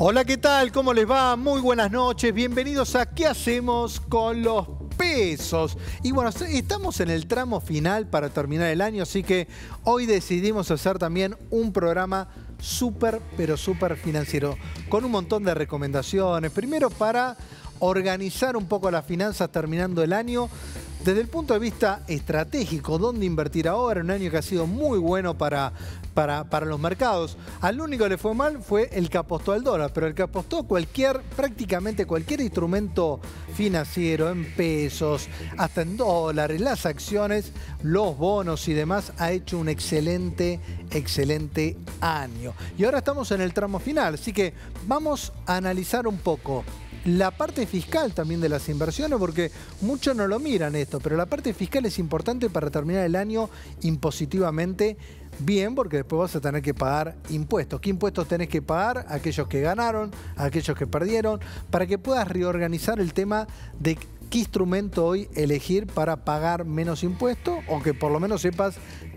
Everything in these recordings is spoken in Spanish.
Hola, ¿qué tal? ¿Cómo les va? Muy buenas noches. Bienvenidos a ¿Qué hacemos con los pesos? Y bueno, estamos en el tramo final para terminar el año, así que hoy decidimos hacer también un programa súper, pero súper financiero, con un montón de recomendaciones. Primero, para organizar un poco las finanzas terminando el año, desde el punto de vista estratégico, dónde invertir ahora, un año que ha sido muy bueno para los mercados. Al único que le fue mal fue el que apostó al dólar, pero el que apostó prácticamente cualquier instrumento financiero, en pesos, hasta en dólares, las acciones, los bonos y demás, ha hecho un excelente año. Y ahora estamos en el tramo final, así que vamos a analizar un poco la parte fiscal también de las inversiones, porque muchos no lo miran esto, pero la parte fiscal es importante para terminar el año impositivamente bien, porque después vas a tener que pagar impuestos. ¿Qué impuestos tenés que pagar? Aquellos que ganaron, aquellos que perdieron, para que puedas reorganizar el tema de qué instrumento hoy elegir para pagar menos impuestos, o que por lo menos sepas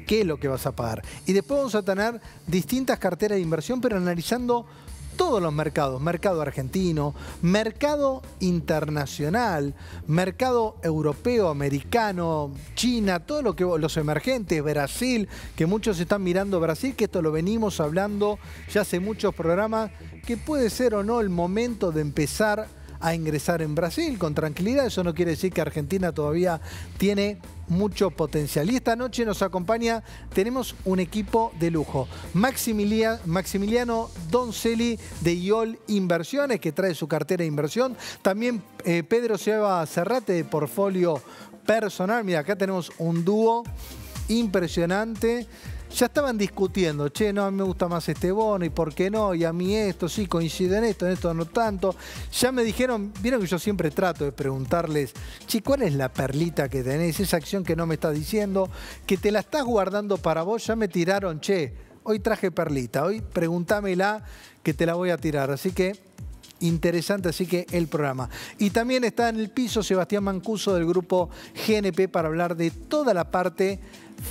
qué es lo que vas a pagar. Y después vamos a tener distintas carteras de inversión, pero analizando todos los mercados, mercado argentino, mercado internacional, mercado europeo, americano, China, todo lo que los emergentes, Brasil, que muchos están mirando Brasil, que esto lo venimos hablando ya hace muchos programas, que puede ser o no el momento de empezar a ingresar en Brasil con tranquilidad. Eso no quiere decir que Argentina todavía tiene mucho potencial. Y esta noche nos acompaña, tenemos un equipo de lujo. Maximiliano Donzelli de IOL Inversiones, que trae su cartera de inversión. También Pedro Seba Serrate de Portfolio Personal. Mira, acá tenemos un dúo impresionante. Ya estaban discutiendo, che, no, a mí me gusta más este bono, y por qué no, y a mí esto, sí, coincide en esto no tanto. Ya me dijeron, vieron que yo siempre trato de preguntarles, che, ¿cuál es la perlita que tenés? Esa acción que no me estás diciendo, que te la estás guardando para vos. Ya me tiraron, che, hoy traje perlita, hoy preguntámela que te la voy a tirar. Así que interesante, así que el programa. Y también está en el piso Sebastián Mancuso del grupo GNP para hablar de toda la parte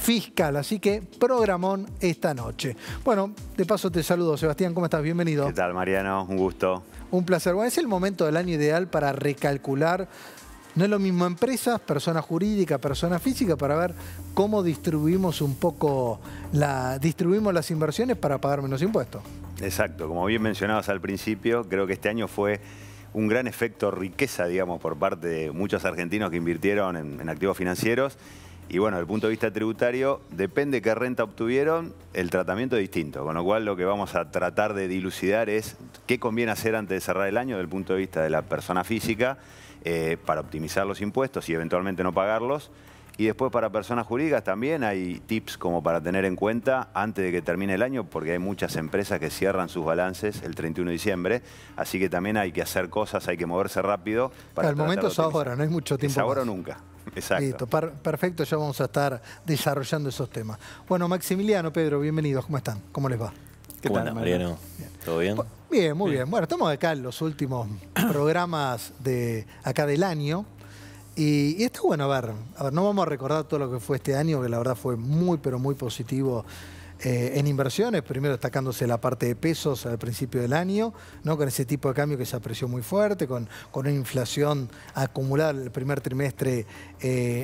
fiscal, así que programón esta noche. Bueno, de paso te saludo, Sebastián, ¿cómo estás? Bienvenido. ¿Qué tal, Mariano? Un gusto. Un placer. Bueno, es el momento del año ideal para recalcular. No es lo mismo empresas, persona jurídica, persona física, para ver cómo distribuimos un poco, distribuimos las inversiones para pagar menos impuestos. Exacto, como bien mencionabas al principio, creo que este año fue un gran efecto riqueza, digamos, por parte de muchos argentinos que invirtieron en activos financieros. Y bueno, desde el punto de vista tributario, depende qué renta obtuvieron, el tratamiento es distinto. Con lo cual lo que vamos a tratar de dilucidar es qué conviene hacer antes de cerrar el año desde el punto de vista de la persona física para optimizar los impuestos y eventualmente no pagarlos. Y después para personas jurídicas también hay tips como para tener en cuenta antes de que termine el año, porque hay muchas empresas que cierran sus balances el 31 de diciembre, así que también hay que hacer cosas, hay que moverse rápido. El momento es ahora, no hay mucho tiempo. Es ahora o más. Nunca. Exacto. Listo, perfecto, ya vamos a estar desarrollando esos temas. Bueno, Maximiliano, Pedro, bienvenidos, ¿cómo están? ¿Cómo les va? ¿Qué tal, Mariano? Bien. ¿Todo bien? Bien, muy bien. Bueno, estamos acá en los últimos programas de acá del año. Y está bueno, a ver, no vamos a recordar todo lo que fue este año, que la verdad fue muy, pero muy positivo en inversiones. Primero destacándose la parte de pesos al principio del año, ¿no? Con ese tipo de cambio que se apreció muy fuerte, con una inflación acumulada el primer trimestre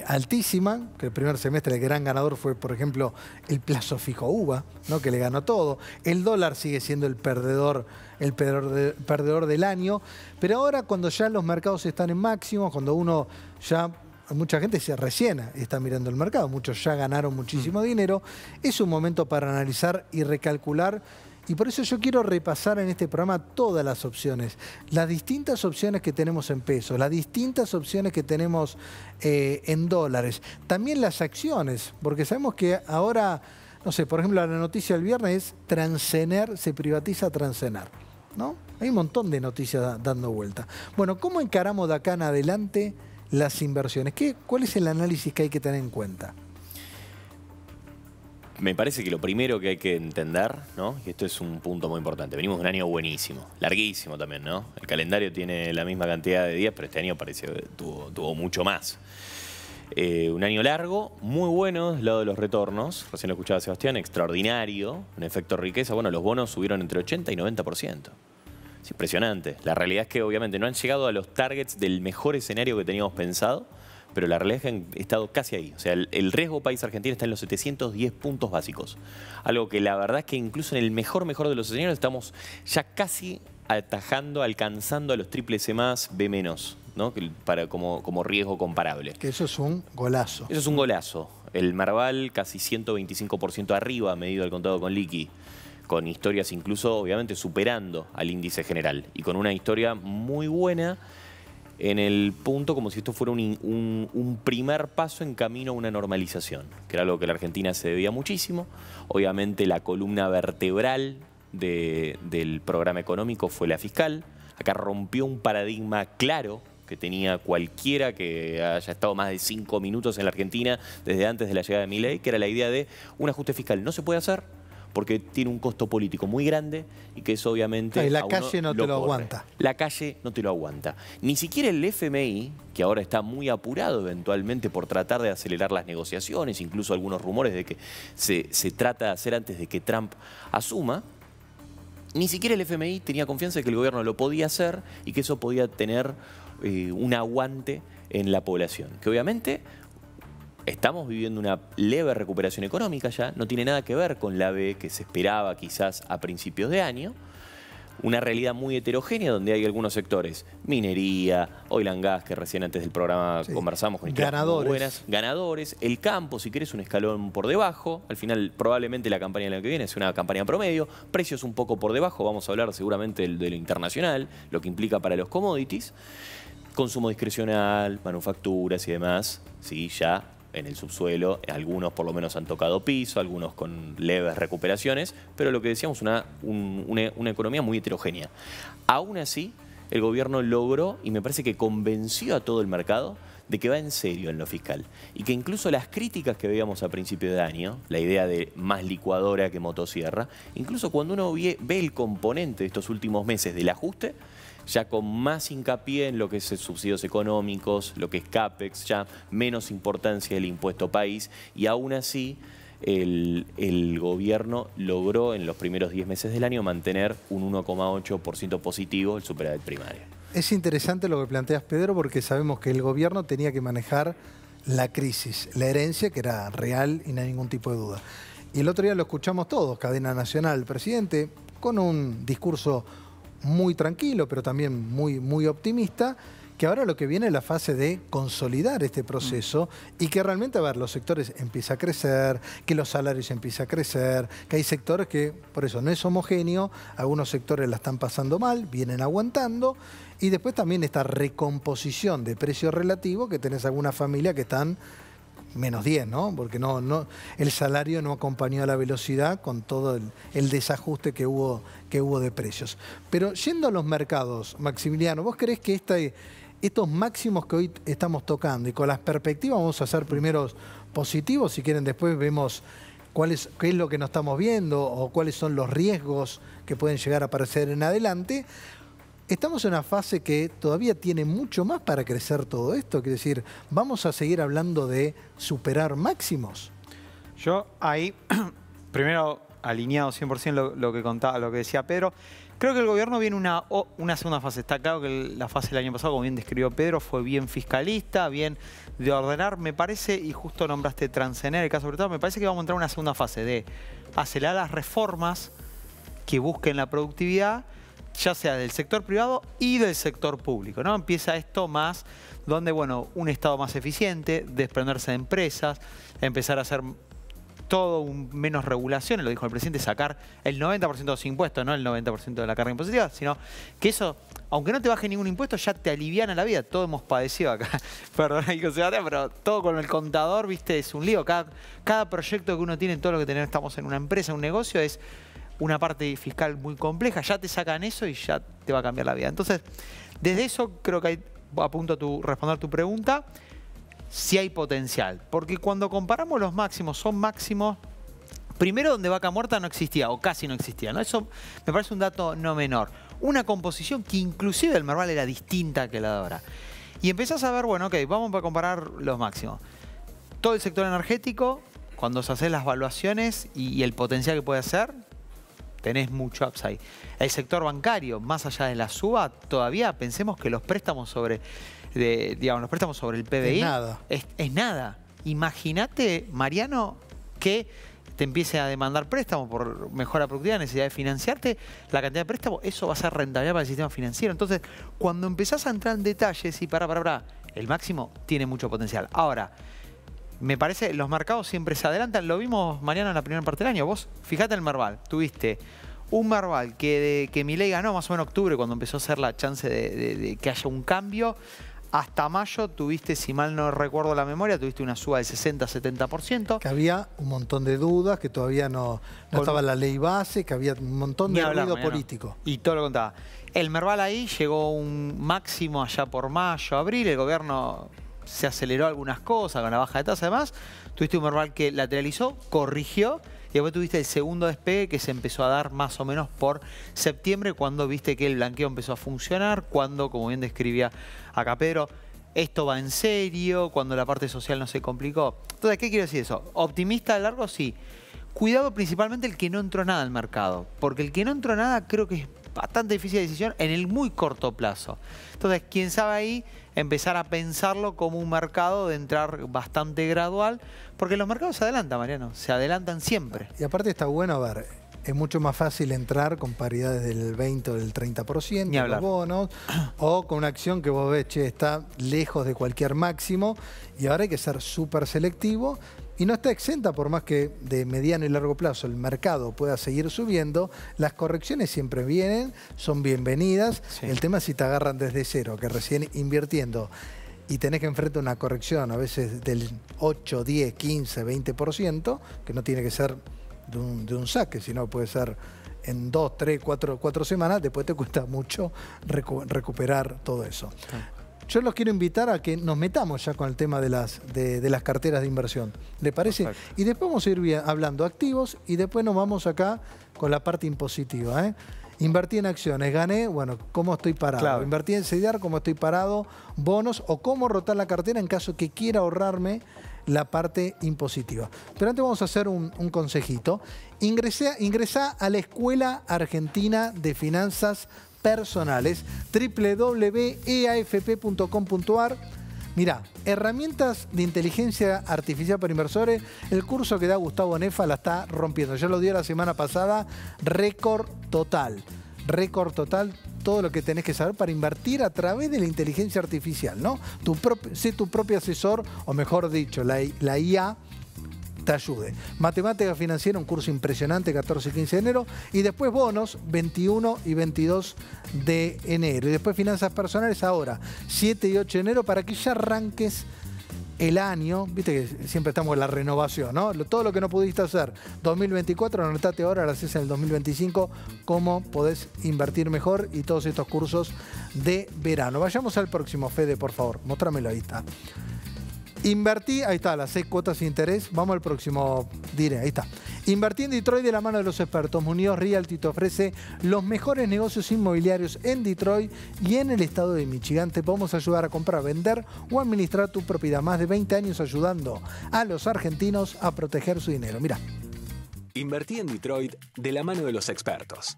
altísima, que el primer semestre el gran ganador fue, por ejemplo, el plazo fijo UVA, ¿no? Que le ganó todo. El dólar sigue siendo el perdedor del año, pero ahora cuando ya los mercados están en máximo, cuando uno ya, mucha gente recién está mirando el mercado, muchos ya ganaron muchísimo dinero, es un momento para analizar y recalcular. Y por eso yo quiero repasar en este programa todas las opciones, las distintas opciones que tenemos en pesos, las distintas opciones que tenemos en dólares, también las acciones, porque sabemos que ahora, no sé, por ejemplo, la noticia del viernes es Transener, se privatiza Transener, ¿no? Hay un montón de noticias dando vuelta. Bueno, ¿cómo encaramos de acá en adelante las inversiones? ¿Cuál es el análisis que hay que tener en cuenta? Me parece que lo primero que hay que entender, ¿no? Y esto es un punto muy importante, venimos de un año buenísimo, larguísimo también, ¿no? El calendario tiene la misma cantidad de días, pero este año pareció que tuvo mucho más. Un año largo, muy bueno del lado de los retornos, recién lo escuchaba Sebastián, extraordinario, un efecto riqueza. Bueno, los bonos subieron entre 80 y 90%. Es impresionante. La realidad es que obviamente no han llegado a los targets del mejor escenario que teníamos pensado, pero la realidad es que han estado casi ahí. O sea, el riesgo país Argentina está en los 710 puntos básicos. Algo que la verdad es que incluso en el mejor de los escenarios estamos ya casi atajando, alcanzando a los triple más, B-, ¿no? Como riesgo comparable. Que eso es un golazo. Eso es un golazo. El Merval casi 125% arriba medido al contado con liqui, con historias incluso obviamente superando al índice general y con una historia muy buena en el punto como si esto fuera un primer paso en camino a una normalización, que era algo que la Argentina se debía muchísimo. Obviamente la columna vertebral del programa económico fue la fiscal. Acá rompió un paradigma claro que tenía cualquiera que haya estado más de 5 minutos en la Argentina desde antes de la llegada de Milei, que era la idea de un ajuste fiscal no se puede hacer porque tiene un costo político muy grande y que eso obviamente y la calle no te lo aguanta. La calle no te lo aguanta. Ni siquiera el FMI, que ahora está muy apurado eventualmente por tratar de acelerar las negociaciones, incluso algunos rumores de que se trata de hacer antes de que Trump asuma, ni siquiera el FMI tenía confianza de que el gobierno lo podía hacer y que eso podía tener un aguante en la población. Que obviamente estamos viviendo una leve recuperación económica ya, no tiene nada que ver con la B que se esperaba quizás a principios de año. Una realidad muy heterogénea donde hay algunos sectores, minería, oil and gas, que recién antes del programa conversamos con historias muy buenas, ganadores, el campo, si querés, un escalón por debajo. Al final, probablemente la campaña del año que viene es una campaña promedio, precios un poco por debajo, vamos a hablar seguramente de lo internacional, lo que implica para los commodities, consumo discrecional, manufacturas y demás, sí, ya en el subsuelo, algunos por lo menos han tocado piso, algunos con leves recuperaciones, pero lo que decíamos, una economía muy heterogénea. Aún así, el gobierno logró, y me parece que convenció a todo el mercado, de que va en serio en lo fiscal. Y que incluso las críticas que veíamos a principio de año, la idea de más licuadora que motosierra, incluso cuando uno ve el componente de estos últimos meses del ajuste, ya con más hincapié en lo que es subsidios económicos, lo que es CAPEX, ya menos importancia del impuesto país, y aún así el gobierno logró en los primeros 10 meses del año mantener un 1,8% positivo el superávit primario. Es interesante lo que planteas, Pedro, porque sabemos que el gobierno tenía que manejar la crisis, la herencia que era real y no hay ningún tipo de duda. Y el otro día lo escuchamos todos, cadena nacional, el presidente, con un discurso muy tranquilo, pero también muy optimista, que ahora lo que viene es la fase de consolidar este proceso y que realmente, a ver, los sectores empiezan a crecer, que los salarios empiezan a crecer, que hay sectores que, por eso, no es homogéneo, algunos sectores la están pasando mal, vienen aguantando, y después también esta recomposición de precio relativo, que tenés alguna familia que están menos 10, ¿no? Porque el salario no acompañó a la velocidad con todo el desajuste que hubo de precios. Pero yendo a los mercados, Maximiliano, ¿vos creés que estos máximos que hoy estamos tocando y con las perspectivas, vamos a hacer primeros positivos, si quieren después vemos qué es lo que no estamos viendo o cuáles son los riesgos que pueden llegar a aparecer en adelante? Estamos en una fase que todavía tiene mucho más para crecer todo esto. Quiere decir, ¿vamos a seguir hablando de superar máximos? Yo ahí, primero alineado 100% lo que contaba, lo que decía Pedro, creo que el gobierno viene una segunda fase. Está claro que la fase del año pasado, como bien describió Pedro, fue bien fiscalista, bien de ordenar, me parece, y justo nombraste Transener, el caso sobre todo, me parece que vamos a entrar en una segunda fase de acelerar las reformas que busquen la productividad, ya sea del sector privado y del sector público, ¿no? Empieza esto más donde, bueno, un Estado más eficiente, desprenderse de empresas, empezar a hacer todo menos regulaciones, lo dijo el presidente, sacar el 90% de los impuestos, no el 90% de la carga impositiva, sino que eso, aunque no te baje ningún impuesto, ya te aliviana la vida. Todos hemos padecido acá, perdón, pero todo con el contador, viste, es un lío. Cada proyecto que uno tiene, todo lo que tenemos, estamos en una empresa, en un negocio, es una parte fiscal muy compleja, ya te sacan eso y ya te va a cambiar la vida. Entonces, desde eso creo que apunto a responder tu pregunta, si hay potencial. Porque cuando comparamos los máximos, son máximos, primero donde Vaca Muerta no existía o casi no existía, ¿no? Eso me parece un dato no menor. Una composición que inclusive el Merval era distinta que la de ahora. Y empezás a ver, bueno, ok, vamos a comparar los máximos. Todo el sector energético, cuando se hacen las evaluaciones y el potencial que puede hacer, tenés mucho upside. El sector bancario, más allá de la suba, todavía pensemos que los préstamos sobre, los préstamos sobre el PBI es nada. Imagínate, Mariano, que te empiece a demandar préstamos por mejora productiva, necesidad de financiarte, la cantidad de préstamos, eso va a ser rentabilidad para el sistema financiero. Entonces, cuando empezás a entrar en detalles y el máximo tiene mucho potencial. Ahora, me parece, los mercados siempre se adelantan. Lo vimos, Mariano, en la primera parte del año. Vos, fíjate el Merval. Tuviste un Merval que Milei ganó más o menos en octubre, cuando empezó a ser la chance de que haya un cambio. Hasta mayo tuviste, si mal no recuerdo la memoria, tuviste una suba del 60-70%. Que había un montón de dudas, que todavía no estaba la ley base, que había un montón de ruido político. Y todo lo contaba. El Merval ahí llegó a un máximo allá por mayo, abril. El gobierno se aceleró algunas cosas con la baja de tasa. Además, tuviste un Merval que lateralizó, corrigió. Y después tuviste el segundo despegue que se empezó a dar más o menos por septiembre, cuando viste que el blanqueo empezó a funcionar, cuando, como bien describía acá Pedro, esto va en serio, cuando la parte social no se complicó. Entonces, ¿qué quiero decir eso? ¿Optimista a largo? Sí. Cuidado principalmente el que no entró nada al mercado, porque el que no entró nada creo que es bastante difícil de decisión en el muy corto plazo. Entonces, quién sabe ahí empezar a pensarlo como un mercado de entrar bastante gradual, porque los mercados se adelantan, Mariano, se adelantan siempre. Y aparte está bueno, a ver, es mucho más fácil entrar con paridades del 20 o del 30% en los bonos, o con una acción que vos ves, che, está lejos de cualquier máximo, y ahora hay que ser súper selectivo. Y no está exenta, por más que de mediano y largo plazo el mercado pueda seguir subiendo, las correcciones siempre vienen, son bienvenidas. Sí. El tema es si te agarran desde cero, que recién invirtiendo y tenés que enfrentar una corrección a veces del 8, 10, 15, 20%, que no tiene que ser de un saque, sino puede ser en 2, 3, 4 semanas, después te cuesta mucho recuperar todo eso. Sí. Yo los quiero invitar a que nos metamos ya con el tema de las carteras de inversión. ¿Le parece? Perfecto. Y después vamos a ir hablando activos y después nos vamos acá con la parte impositiva, ¿eh? Invertí en acciones, gané, bueno, ¿cómo estoy parado? Claro. Invertí en CDR, ¿cómo estoy parado? Bonos o cómo rotar la cartera en caso que quiera ahorrarme la parte impositiva. Pero antes vamos a hacer un consejito. Ingresá a la Escuela Argentina de Finanzas Personales, www.eafp.com.ar. Mirá, herramientas de inteligencia artificial para inversores. El curso que da Gustavo Nefa la está rompiendo. Ya lo dio la semana pasada. Récord total. Récord total. Todo lo que tenés que saber para invertir a través de la inteligencia artificial, ¿no? Sé tu propio asesor, o mejor dicho, la IA te ayude. Matemática financiera, un curso impresionante, 14 y 15 de enero. Y después bonos, 21 y 22 de enero. Y después finanzas personales ahora, 7 y 8 de enero, para que ya arranques el año. Viste que siempre estamos en la renovación, ¿no? Todo lo que no pudiste hacer 2024, anotate ahora, lo haces en el 2025, cómo podés invertir mejor y todos estos cursos de verano. Vayamos al próximo, Fede, por favor. Mostrámelo, ahí está. Invertí, ahí está, las 6 cuotas de interés. Vamos al próximo, diré, ahí está. Invertí en Detroit de la mano de los expertos. Muñoz Realty te ofrece los mejores negocios inmobiliarios en Detroit y en el estado de Michigan. Te podemos ayudar a comprar, vender o administrar tu propiedad. Más de 20 años ayudando a los argentinos a proteger su dinero. Mirá. Invertí en Detroit de la mano de los expertos.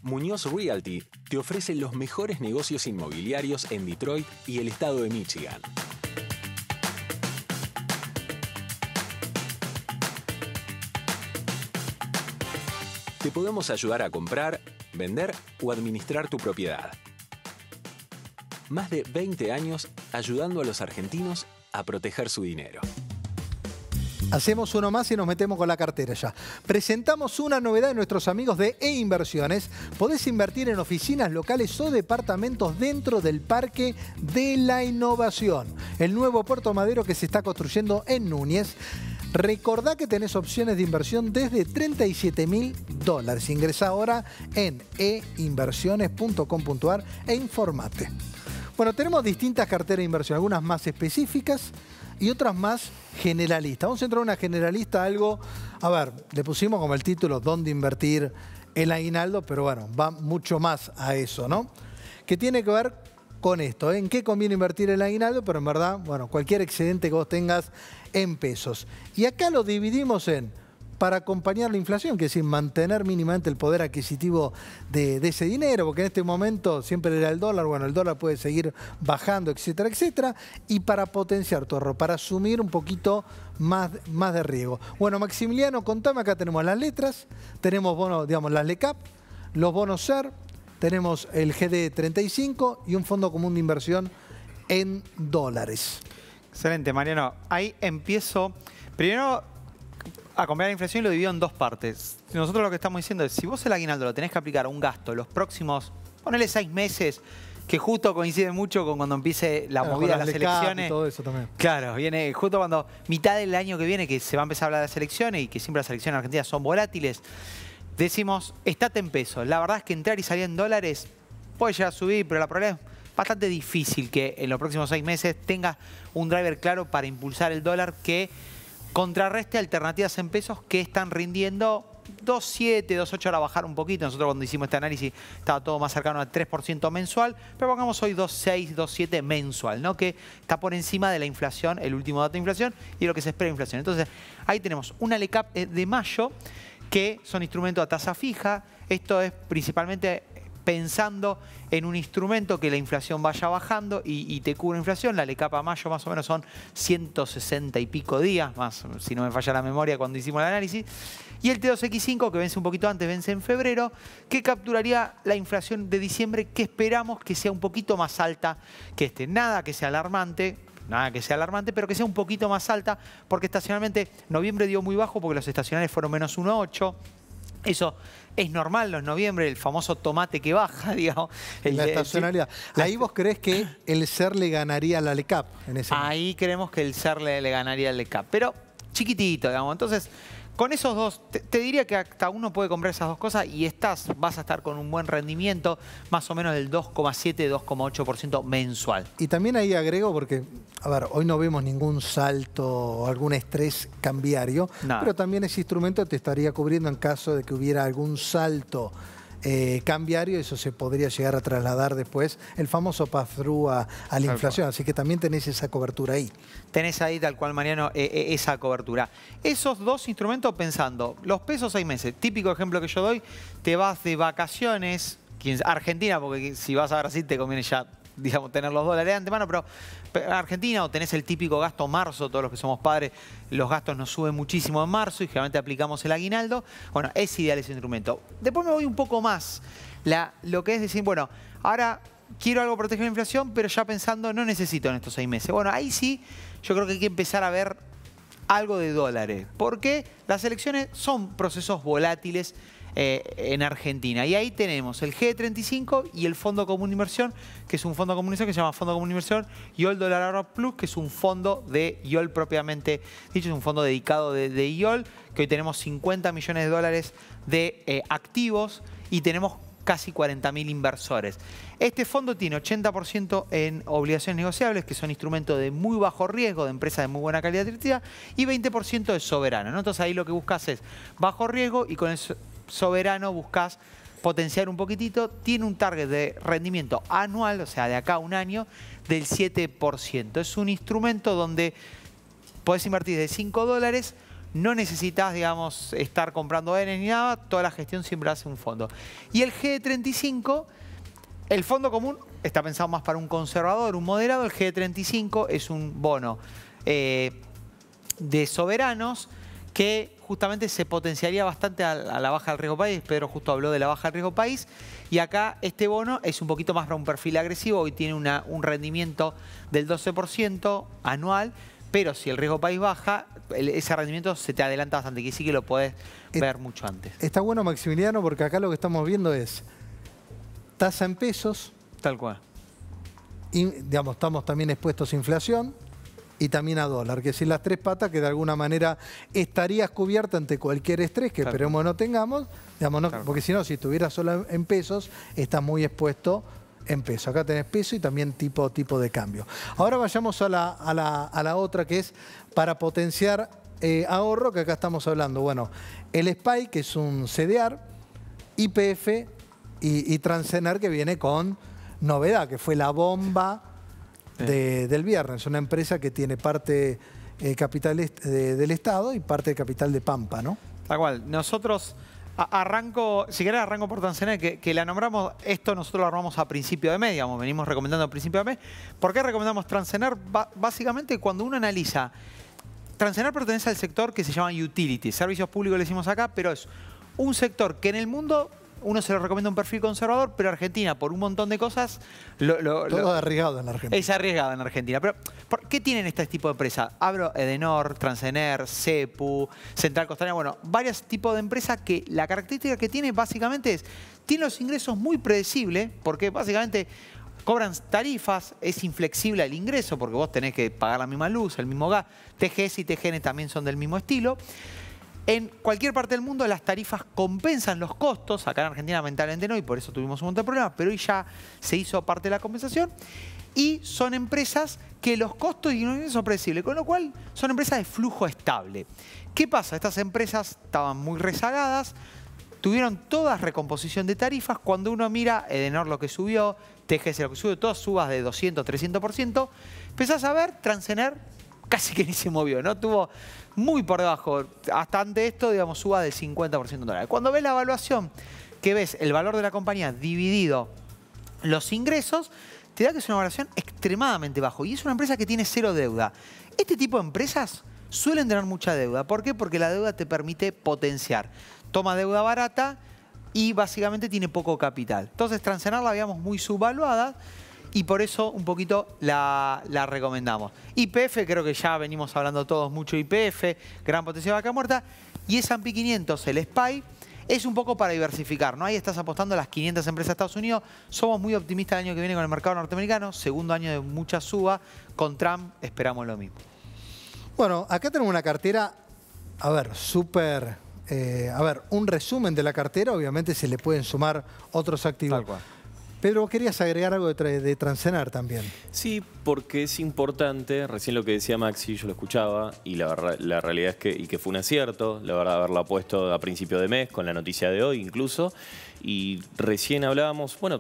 Muñoz Realty te ofrece los mejores negocios inmobiliarios en Detroit y el estado de Michigan. Te podemos ayudar a comprar, vender o administrar tu propiedad. Más de 20 años ayudando a los argentinos a proteger su dinero. Hacemos uno más y nos metemos con la cartera ya. Presentamos una novedad de nuestros amigos de E-Inversiones. Podés invertir en oficinas locales o departamentos dentro del Parque de la Innovación, el nuevo Puerto Madero que se está construyendo en Núñez. Recordá que tenés opciones de inversión desde $37.000. Ingresá ahora en einversiones.com.ar e informate. Bueno, tenemos distintas carteras de inversión, algunas más específicas y otras más generalistas. Vamos a entrar a una generalista, algo, a ver, le pusimos como el título ¿Dónde invertir el aguinaldo? Pero bueno, va mucho más a eso, ¿no? Que tiene que ver con esto, ¿eh? ¿En qué conviene invertir el aguinaldo? Pero en verdad, bueno, cualquier excedente que vos tengas en pesos. Y acá lo dividimos en para acompañar la inflación, que es decir, mantener mínimamente el poder adquisitivo de ese dinero, porque en este momento siempre era el dólar, bueno, el dólar puede seguir bajando, etcétera, etcétera, y para potenciar tu ahorro, para asumir un poquito más de riesgo. Bueno, Maximiliano, contame, acá tenemos las letras, tenemos bonos, digamos, las LECAP, los bonos SER, tenemos el GD35 y un fondo común de inversión en dólares. Excelente, Mariano. Ahí empiezo. Primero, acompañar la inflación y lo divido en dos partes. Nosotros lo que estamos diciendo es, si vos el aguinaldo lo tenés que aplicar a un gasto los próximos, ponele 6 meses, que justo coincide mucho con cuando empiece la movida de las elecciones. Y todo eso también. Claro, viene justo cuando mitad del año que viene, que se va a empezar a hablar de las elecciones y que siempre las elecciones en Argentina son volátiles. Decimos, estate en pesos. La verdad es que entrar y salir en dólares puede llegar a subir, pero la probabilidad es bastante difícil que en los próximos 6 meses tengas un driver claro para impulsar el dólar que contrarreste alternativas en pesos que están rindiendo 2,7, 2,8, ahora bajar un poquito. Nosotros cuando hicimos este análisis estaba todo más cercano al 3% mensual, pero pongamos hoy 2,6, 2,7 mensual, ¿no? Que está por encima de la inflación, el último dato de inflación y lo que se espera de inflación. Entonces, ahí tenemos una LECAP de mayo, que son instrumentos a tasa fija. Esto es principalmente pensando en un instrumento que la inflación vaya bajando y te cubre inflación. La LECAP a mayo más o menos son 160 y pico días, más si no me falla la memoria cuando hicimos el análisis. Y el T2X5, que vence un poquito antes, vence en febrero, que capturaría la inflación de diciembre, que esperamos que sea un poquito más alta que este. Nada que sea alarmante, pero que sea un poquito más alta, porque estacionalmente noviembre dio muy bajo porque los estacionales fueron menos 1,8. Eso es normal, los noviembre, el famoso tomate que baja, digamos. La estacionalidad. Ahí vos creés que el SER le ganaría a la LECAP en ese momento. Ahí creemos que el SER le ganaría al LECAP, pero chiquitito, digamos. Entonces, con esos dos, te diría que hasta uno puede comprar esas dos cosas y vas a estar con un buen rendimiento, más o menos del 2,7, 2,8% mensual. Y también ahí agrego, porque, a ver, hoy no vemos ningún salto o algún estrés cambiario, pero también ese instrumento te estaría cubriendo en caso de que hubiera algún salto cambiario. Eso se podría llegar a trasladar después, el famoso pass-through a la inflación. Así que también tenés esa cobertura ahí. Tenés ahí, tal cual, Mariano, esa cobertura. Esos dos instrumentos pensando, los pesos 6 meses, típico ejemplo que yo doy, te vas de vacaciones, Argentina, porque si vas a Brasil te conviene ya, digamos, tener los dólares de antemano, pero Argentina, o tenés el típico gasto marzo, todos los que somos padres, los gastos nos suben muchísimo en marzo y generalmente aplicamos el aguinaldo. Bueno, es ideal ese instrumento. Después me voy un poco más. Lo que es decir, bueno, ahora quiero algo para proteger la inflación, pero ya pensando, no necesito en estos 6 meses. Bueno, ahí sí, yo creo que hay que empezar a ver algo de dólares, porque las elecciones son procesos volátiles en Argentina. Y ahí tenemos el G35 y el Fondo Común de Inversión, que es un fondo común de inversión que se llama Fondo Común de Inversión YOL Dólar Ahorro Plus, que es un fondo de YOL propiamente dicho, es un fondo dedicado de YOL, que hoy tenemos 50 millones de dólares de activos y tenemos casi 40.000 inversores. Este fondo tiene 80% en obligaciones negociables, que son instrumentos de muy bajo riesgo, de empresas de muy buena calidad directiva, y 20% de soberano, ¿no? Entonces ahí lo que buscas es bajo riesgo y con el soberano buscas potenciar un poquitito. Tiene un target de rendimiento anual, o sea, de acá a un año, del 7%. Es un instrumento donde podés invertir de $5, no necesitas, digamos, estar comprando N ni nada, toda la gestión siempre hace un fondo. Y el G35, el fondo común, está pensado más para un conservador, un moderado. El G35 es un bono de soberanos que justamente se potenciaría bastante a la baja del riesgo país. Pedro justo habló de la baja del riesgo país. Y acá este bono es un poquito más para un perfil agresivo. Hoy tiene un rendimiento del 12% anual. Pero si el riesgo país baja, ese rendimiento se te adelanta bastante, que sí que lo podés ver mucho antes. Está bueno, Maximiliano, porque acá lo que estamos viendo es tasa en pesos. Tal cual. Y, digamos, estamos también expuestos a inflación y también a dólar, que es decir, las tres patas que de alguna manera estarías cubierta ante cualquier estrés que esperemos no tengamos, digamos, no, porque si no, si estuvieras solo en pesos, estás muy expuesto en peso. Acá tenés peso y también tipo de cambio. Ahora vayamos a la otra, que es para potenciar ahorro, que acá estamos hablando. Bueno, el SPY, que es un CDR, YPF y Transener, que viene con novedad, que fue la bomba del viernes. Una empresa que tiene parte capital del Estado y parte de capital de Pampa, ¿no? Tal cual. Nosotros, arranco, si querés arranco por Transener, que la nombramos, esto nosotros lo armamos a principio de mes, digamos, venimos recomendando a principio de mes. ¿Por qué recomendamos Transener? Básicamente cuando uno analiza, Transener pertenece al sector que se llama utility, servicios públicos le decimos acá, pero es un sector que en el mundo uno se le recomienda un perfil conservador, pero Argentina, por un montón de cosas... Todo arriesgado en Argentina. Es arriesgado en Argentina. Pero, ¿por qué tienen este tipo de empresas? Hablo Edenor, Transener, CEPU, Central Costanera, bueno, varios tipos de empresas que la característica que tiene básicamente es, tiene los ingresos muy predecibles, porque básicamente cobran tarifas, es inflexible el ingreso, porque vos tenés que pagar la misma luz, el mismo gas. TGS y TGN también son del mismo estilo. En cualquier parte del mundo las tarifas compensan los costos. Acá en Argentina lamentablemente no, y por eso tuvimos un montón de problemas, pero hoy ya se hizo parte de la compensación. Y son empresas que los costos y los ingresos son predecibles, con lo cual son empresas de flujo estable. ¿Qué pasa? Estas empresas estaban muy rezagadas, tuvieron toda recomposición de tarifas. Cuando uno mira Edenor lo que subió, TGS lo que subió, todas subas de 200, 300%, empezás a ver Transener casi que ni se movió, ¿no? Tuvo muy por debajo, hasta ante esto, digamos, suba del 50% en dólares. Cuando ves la evaluación, que ves el valor de la compañía dividido los ingresos, te da que es una evaluación extremadamente bajo. Y es una empresa que tiene cero deuda. Este tipo de empresas suelen tener mucha deuda. ¿Por qué? Porque la deuda te permite potenciar. Toma deuda barata y básicamente tiene poco capital. Entonces, Transener la veíamos muy subvaluada y por eso un poquito la recomendamos. YPF, creo que ya venimos hablando todos mucho de YPF, gran potencial de vaca muerta. Y S&P 500, el SPY, es un poco para diversificar, ¿no? Ahí estás apostando a las 500 empresas de Estados Unidos. Somos muy optimistas el año que viene con el mercado norteamericano. Segundo año de mucha suba. Con Trump esperamos lo mismo. Bueno, acá tenemos una cartera, a ver, súper... a ver, un resumen de la cartera. Obviamente se le pueden sumar otros activos. Tal cual. Pedro, ¿vos querías agregar algo de Transener también? Sí, porque es importante, recién lo que decía Maxi, yo lo escuchaba, y la realidad es que fue un acierto, la verdad, haberla puesto a principio de mes, con la noticia de hoy incluso, y recién hablábamos, bueno,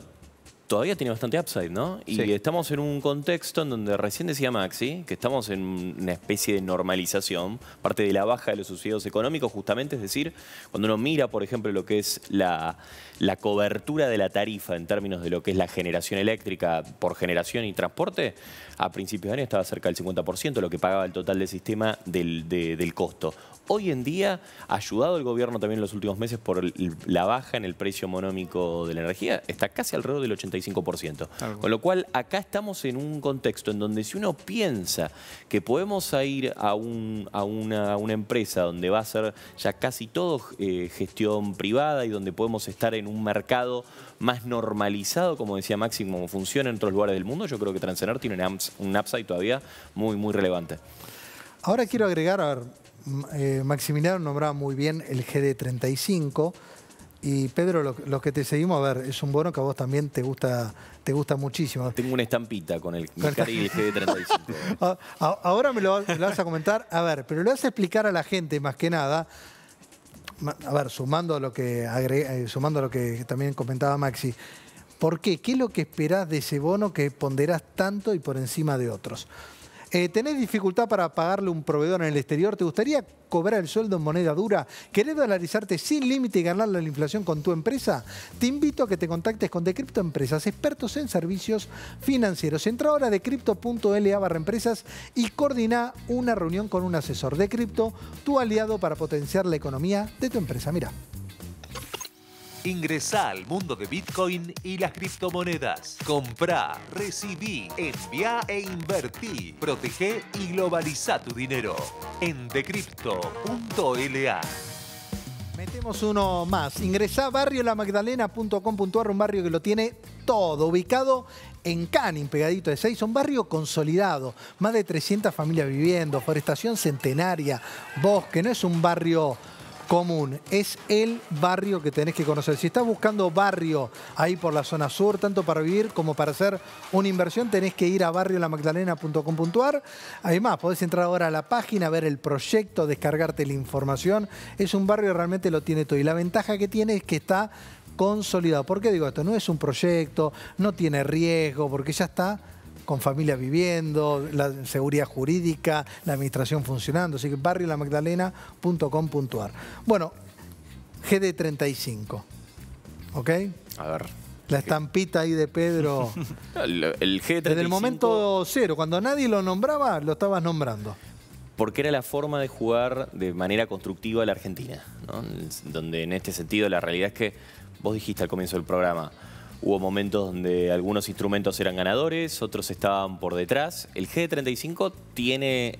todavía tiene bastante upside, ¿no? Y Sí. estamos en un contexto en donde recién decía Maxi que estamos en una especie de normalización, parte de la baja de los subsidios económicos, justamente, es decir, cuando uno mira, por ejemplo, lo que es la cobertura de la tarifa en términos de lo que es la generación eléctrica por generación y transporte, a principios de año estaba cerca del 50%, lo que pagaba el total del sistema del costo. Hoy en día, ayudado el gobierno también en los últimos meses por la baja en el precio monómico de la energía, está casi alrededor del 85%. Con lo cual, acá estamos en un contexto en donde si uno piensa que podemos ir a una empresa donde va a ser ya casi todo gestión privada y donde podemos estar en un mercado más normalizado, como decía Maxi, como funciona en otros lugares del mundo, yo creo que Transener tiene un upside todavía muy, muy relevante. Ahora quiero agregar, a ver, Maximiliano nombraba muy bien el GD35 y Pedro, lo que te seguimos, a ver, es un bono que a vos también te gusta muchísimo. Tengo una estampita con el GD35. Ahora me lo vas a comentar, a ver, pero le vas a explicar a la gente más que nada, a ver, sumando a lo que también comentaba Maxi, ¿por qué? ¿Qué es lo que esperás de ese bono que ponderás tanto y por encima de otros? ¿Tenés dificultad para pagarle un proveedor en el exterior? ¿Te gustaría cobrar el sueldo en moneda dura? ¿Querés dolarizarte sin límite y ganarle a la inflación con tu empresa? Te invito a que te contactes con Decrypto Empresas, expertos en servicios financieros. Entra ahora a decrypto.la/empresas y coordina una reunión con un asesor. Decrypto, tu aliado para potenciar la economía de tu empresa. Mira. Ingresá al mundo de Bitcoin y las criptomonedas. Comprá, recibí, enviá e invertí. Protegé y globalizá tu dinero en decrypto.la. Metemos uno más. Ingresá a barriolamagdalena.com.ar, un barrio que lo tiene todo. Ubicado en Canning, pegadito de Seiza, un barrio consolidado. Más de 300 familias viviendo, forestación centenaria, bosque. No es un barrio común, es el barrio que tenés que conocer. Si estás buscando barrio ahí por la zona sur, tanto para vivir como para hacer una inversión, tenés que ir a barriolamagdalena.com.ar. Además, podés entrar ahora a la página, ver el proyecto, descargarte la información. Es un barrio que realmente lo tiene todo. Y la ventaja que tiene es que está consolidado. ¿Por qué digo esto? No es un proyecto, no tiene riesgo, porque ya está con familias viviendo, la seguridad jurídica, la administración funcionando. Así que barriolamagdalena.com.ar. Bueno, GD35, ¿ok? A ver. La estampita ahí de Pedro. El G35... Desde el momento cero, cuando nadie lo nombraba, lo estabas nombrando. Porque era la forma de jugar de manera constructiva a la Argentina, ¿no? Donde en este sentido la realidad es que, vos dijiste al comienzo del programa, hubo momentos donde algunos instrumentos eran ganadores, otros estaban por detrás. El GD35 tiene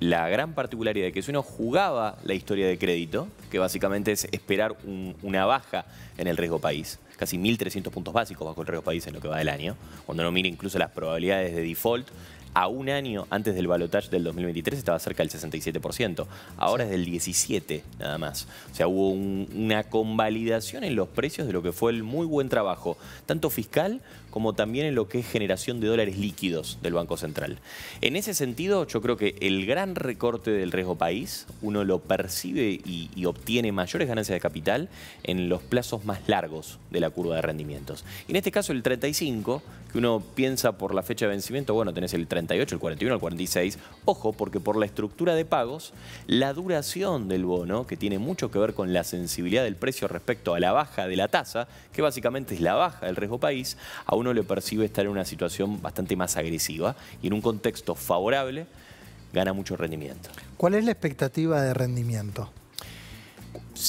la gran particularidad de que si uno jugaba la historia de crédito, que básicamente es esperar una baja en el riesgo país, casi 1.300 puntos básicos bajo el riesgo país en lo que va del año, cuando uno mira incluso las probabilidades de default, a un año antes del balotaje del 2023 estaba cerca del 67%. Ahora es del 17% nada más. O sea, hubo una convalidación en los precios de lo que fue el muy buen trabajo, tanto fiscal como también en lo que es generación de dólares líquidos del Banco Central. En ese sentido, yo creo que el gran recorte del riesgo país, uno lo percibe y obtiene mayores ganancias de capital en los plazos más largos de la curva de rendimientos. Y en este caso el 35, que uno piensa por la fecha de vencimiento, bueno, tenés el 38, el 41, el 46. Ojo, porque por la estructura de pagos, la duración del bono, que tiene mucho que ver con la sensibilidad del precio respecto a la baja de la tasa, que básicamente es la baja del riesgo país, a uno le percibe estar en una situación bastante más agresiva y en un contexto favorable gana mucho rendimiento. ¿Cuál es la expectativa de rendimiento?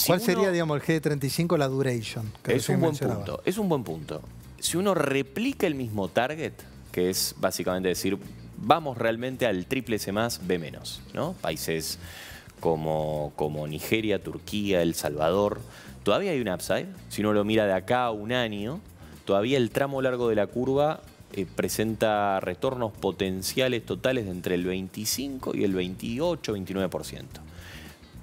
¿Cuál sería, digamos, el GD35, la duration? Es un buen punto. Es un buen punto. Si uno replica el mismo target, que es básicamente decir, vamos realmente al triple C más B menos, ¿no? Países como Nigeria, Turquía, El Salvador, todavía hay un upside. Si uno lo mira de acá a un año, todavía el tramo largo de la curva presenta retornos potenciales totales de entre el 25 y el 28, 29%.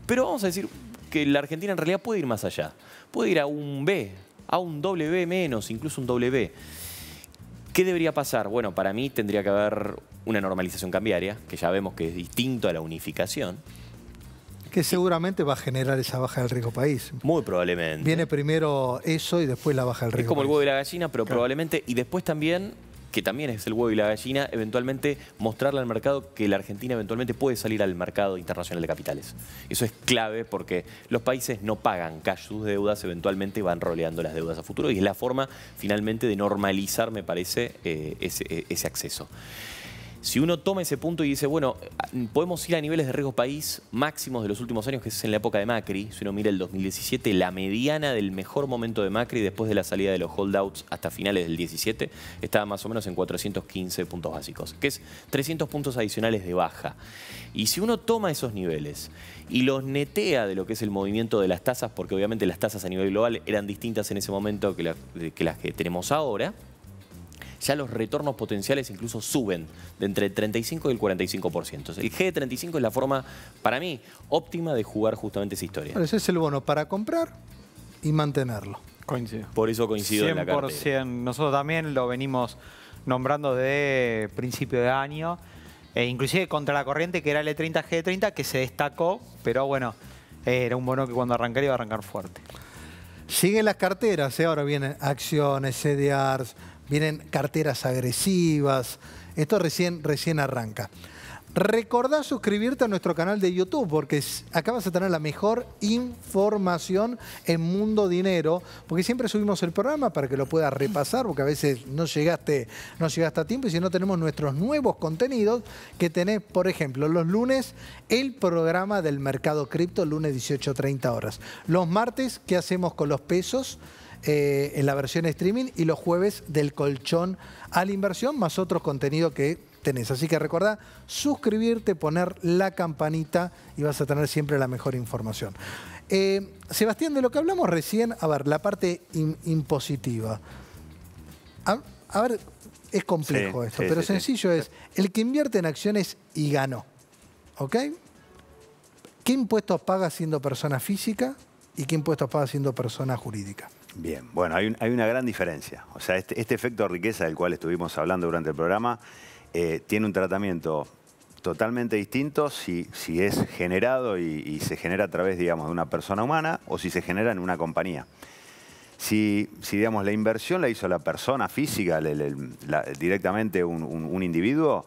Pero vamos a decir que la Argentina en realidad puede ir más allá. Puede ir a un B, a un doble B menos, incluso un doble B. ¿Qué debería pasar? Bueno, para mí tendría que haber una normalización cambiaria, que ya vemos que es distinto a la unificación. Que seguramente va a generar esa baja del riesgo país. Muy probablemente. Viene primero eso y después la baja del riesgo país. Es como el huevo y la gallina, pero claro, probablemente, y después también, que también es el huevo y la gallina, eventualmente mostrarle al mercado que la Argentina eventualmente puede salir al mercado internacional de capitales. Eso es clave porque los países no pagan cash sus deudas, eventualmente van roleando las deudas a futuro y es la forma finalmente de normalizar, me parece, ese acceso. Si uno toma ese punto y dice, bueno, podemos ir a niveles de riesgo país máximos de los últimos años, que es en la época de Macri. Si uno mira el 2017, la mediana del mejor momento de Macri después de la salida de los holdouts hasta finales del 17, estaba más o menos en 415 puntos básicos, que es 300 puntos adicionales de baja. Y si uno toma esos niveles y los netea de lo que es el movimiento de las tasas, porque obviamente las tasas a nivel global eran distintas en ese momento que las que tenemos ahora, ya los retornos potenciales incluso suben de entre el 35 y el 45%. El GD35 es la forma, para mí, óptima de jugar justamente esa historia. Ese es el bono para comprar y mantenerlo. Coincido. Por eso coincido en la cartera. 100%. Nosotros también lo venimos nombrando de principio de año. Inclusive contra la corriente, que era el E30 GD30, que se destacó, pero bueno, era un bono que cuando arrancara iba a arrancar fuerte. Siguen las carteras, ahora vienen acciones, CDRs, vienen carteras agresivas. Esto recién arranca. Recordá suscribirte a nuestro canal de YouTube porque acá vas a tener la mejor información en Mundo Dinero, porque siempre subimos el programa para que lo puedas repasar, porque a veces no llegaste a tiempo, y si no tenemos nuestros nuevos contenidos que tenés, por ejemplo, los lunes el programa del mercado cripto, lunes 18:30 horas. Los martes, ¿qué hacemos con los pesos? En la versión streaming, y los jueves del colchón a la inversión, más otros contenidos que tenés. Así que recordá suscribirte, poner la campanita y vas a tener siempre la mejor información. Sebastián, de lo que hablamos recién, a ver, la parte impositiva. A ver, es complejo esto, pero sencillo es, el que invierte en acciones y ganó, ¿ok? ¿Qué impuestos paga siendo persona física y qué impuestos paga siendo persona jurídica? Bien, bueno, hay una gran diferencia. O sea, este efecto de riqueza del cual estuvimos hablando durante el programa tiene un tratamiento totalmente distinto si es generado y se genera a través, digamos, de una persona humana o si se genera en una compañía. digamos, la inversión la hizo la persona física, directamente un individuo,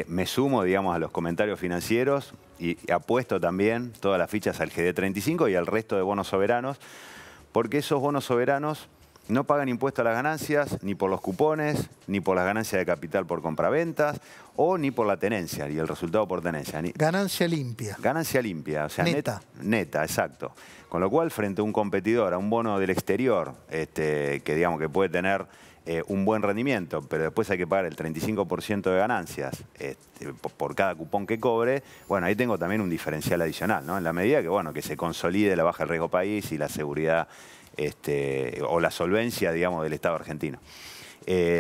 me sumo, digamos, a los comentarios financieros y apuesto también todas las fichas al GD35 y al resto de bonos soberanos, porque esos bonos soberanos no pagan impuesto a las ganancias, ni por los cupones, ni por las ganancias de capital por compraventas, o ni por la tenencia, y el resultado por tenencia. Ganancia limpia. Ganancia limpia, o sea, neta. Neta, exacto. Con lo cual, frente a un competidor, a un bono del exterior, que digamos que puede tener un buen rendimiento, pero después hay que pagar el 35% de ganancias por cada cupón que cobre, bueno, ahí tengo también un diferencial adicional, ¿no? En la medida que, bueno, que se consolide la baja del riesgo país y la seguridad o la solvencia, digamos, del Estado argentino.